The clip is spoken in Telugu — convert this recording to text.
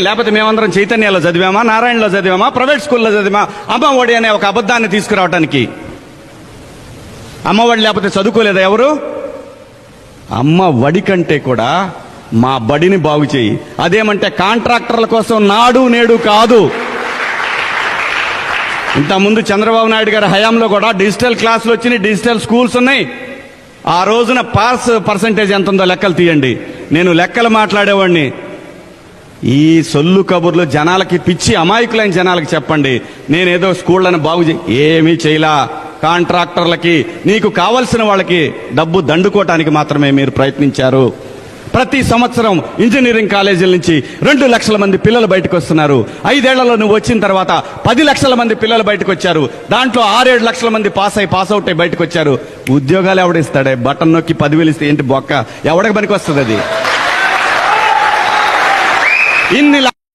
లేకపోతే మేమందరం చైతన్యాలో చదివామా, నారాయణలో చదివామా, ప్రైవేట్ స్కూల్లో చదివామా? అమ్మ ఒడి అనే ఒక అబద్ధాన్ని తీసుకురావడానికి. అమ్మ ఒడి లేకపోతే చదువుకోలేదా ఎవరు? అమ్మ ఒడి కంటే కూడా మా బడిని బాగు చేయి. అదేమంటే కాంట్రాక్టర్ల కోసం నాడు నేడు కాదు. ఇంతకుముందు చంద్రబాబు నాయుడు గారి హయాంలో కూడా డిజిటల్ క్లాసులు వచ్చినాయి, డిజిటల్ స్కూల్స్ ఉన్నాయి. ఆ రోజున పాస్ పర్సంటేజ్ ఎంత ఉందో లెక్కలు తీయండి. నేను లెక్కలు మాట్లాడేవాడిని. ఈ సొల్లు కబుర్లు జనాలకి, పిచ్చి అమాయకులైన జనాలకి చెప్పండి. నేనేదో స్కూళ్లను బాగు ఏమీ చేయలా. కాంట్రాక్టర్లకి, నీకు కావలసిన వాళ్ళకి డబ్బు దండుకోవటానికి మాత్రమే మీరు ప్రయత్నించారు. ప్రతి సంవత్సరం ఇంజనీరింగ్ కాలేజీల నుంచి 2 లక్షల మంది పిల్లలు బయటకు వస్తున్నారు. 5 ఏళ్లలో నువ్వు వచ్చిన తర్వాత 10 లక్షల మంది పిల్లలు బయటకు వచ్చారు. దాంట్లో 6-7 లక్షల మంది పాస్ అవుట్ అయి బయటకు వచ్చారు. ఉద్యోగాలు ఎవడిస్తాడే? బటన్ నొక్కి 10,000 ఇస్తే ఏంటి బొక్క? ఎవడికి పనికి వస్తుంది అది? ఇన్ని